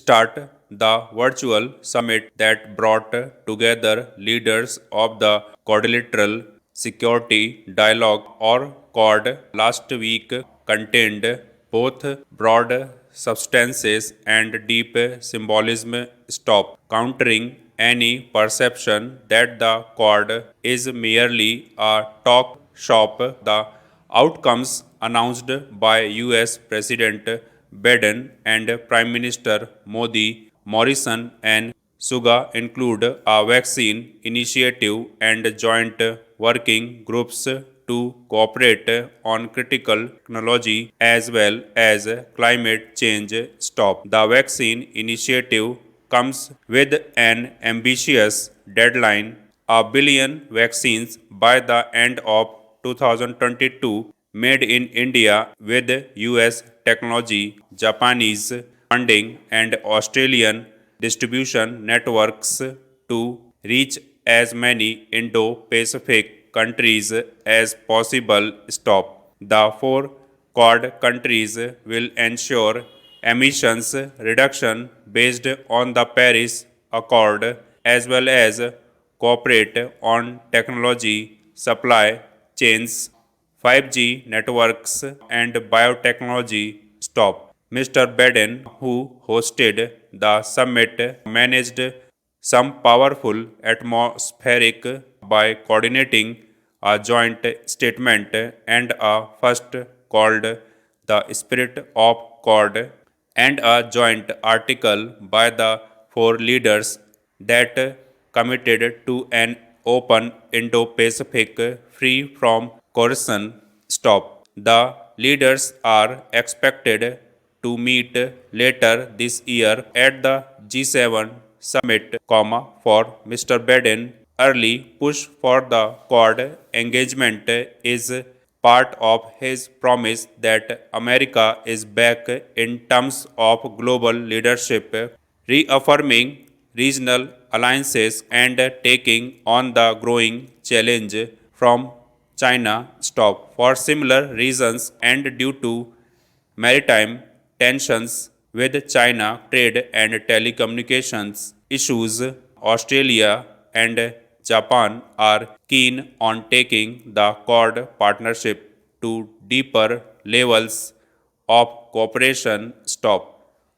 start the virtual summit that brought together leaders of the Quadrilateral Security Dialogue or Quad last week contained both broad substances and deep symbolism. Stop countering any perception that the Quad is merely a talk shop. The outcomes announced by US President Biden and Prime Minister Modi, Morrison and Suga include a vaccine initiative and joint working groups to cooperate on critical technology as well as climate change. Stop. The vaccine initiative comes with an ambitious deadline: a billion vaccines by the end of 2022, made in India with US technology, Japanese funding, and Australian distribution networks to reach as many Indo Pacific countries as possible. Stop. The four Quad countries will ensure emissions reduction based on the Paris Accord as well as cooperate on technology, supply chains, 5G networks, and biotechnology. Stop. Mr. Biden, who hosted the summit, managed some powerful atmospheric by coordinating a joint statement and a first called The Spirit of Quad and a joint article by the four leaders that committed to an open Indo-Pacific free from coercion. Stop. The leaders are expected to meet later this year at the G7 summit, for Mr. Biden. Early push for the Quad engagement is part of his promise that America is back in terms of global leadership, reaffirming regional alliances and taking on the growing challenge from China. Stop. For similar reasons and due to maritime tensions with China, trade and telecommunications issues, Australia and Japan are keen on taking the Quad partnership to deeper levels of cooperation. Stop.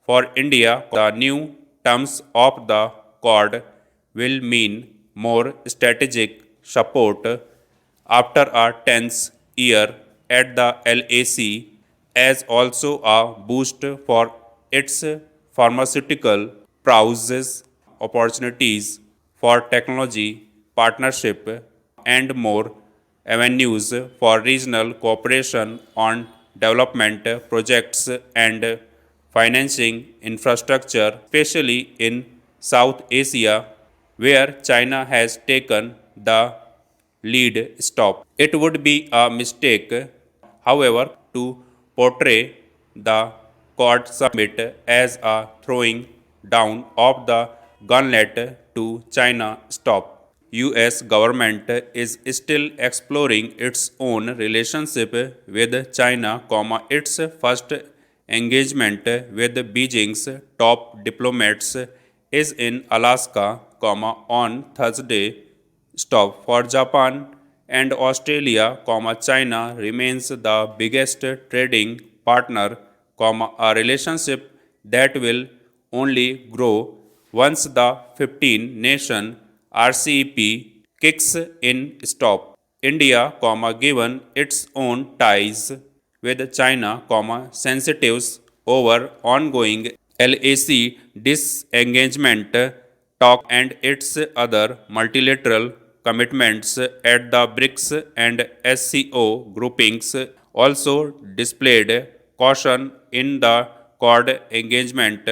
For India, the new terms of the Quad will mean more strategic support after a tense year at the LAC, as also a boost for its pharmaceutical prowess, opportunities for technology partnership, and more avenues for regional cooperation on development projects and financing infrastructure, especially in South Asia, where China has taken the lead. Stop. It would be a mistake, however, to portray the Quad summit as a throwing down of the gauntlet to China. Stop. US government is still exploring its own relationship with China, its first engagement with Beijing's top diplomats is in Alaska, on Thursday. Stop. For Japan and Australia, China remains the biggest trading partner, a relationship that will only grow once the 15-nation RCEP kicks in. Stop. India, given its own ties with China, sensitives over ongoing LAC disengagement talk and its other multilateral commitments at the BRICS and SCO groupings, also displayed caution in the Quad engagement,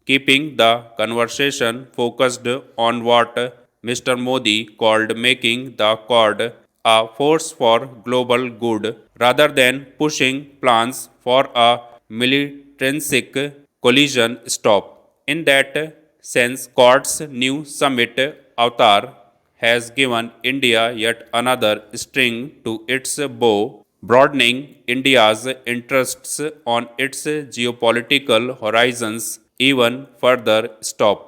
keeping the conversation focused on what Mr. Modi called making the Quad a force for global good rather than pushing plans for a militaristic collision. Stop. In that sense, Quad's new summit avatar has given India yet another string to its bow, broadening India's interests on its geopolitical horizons. even further stop.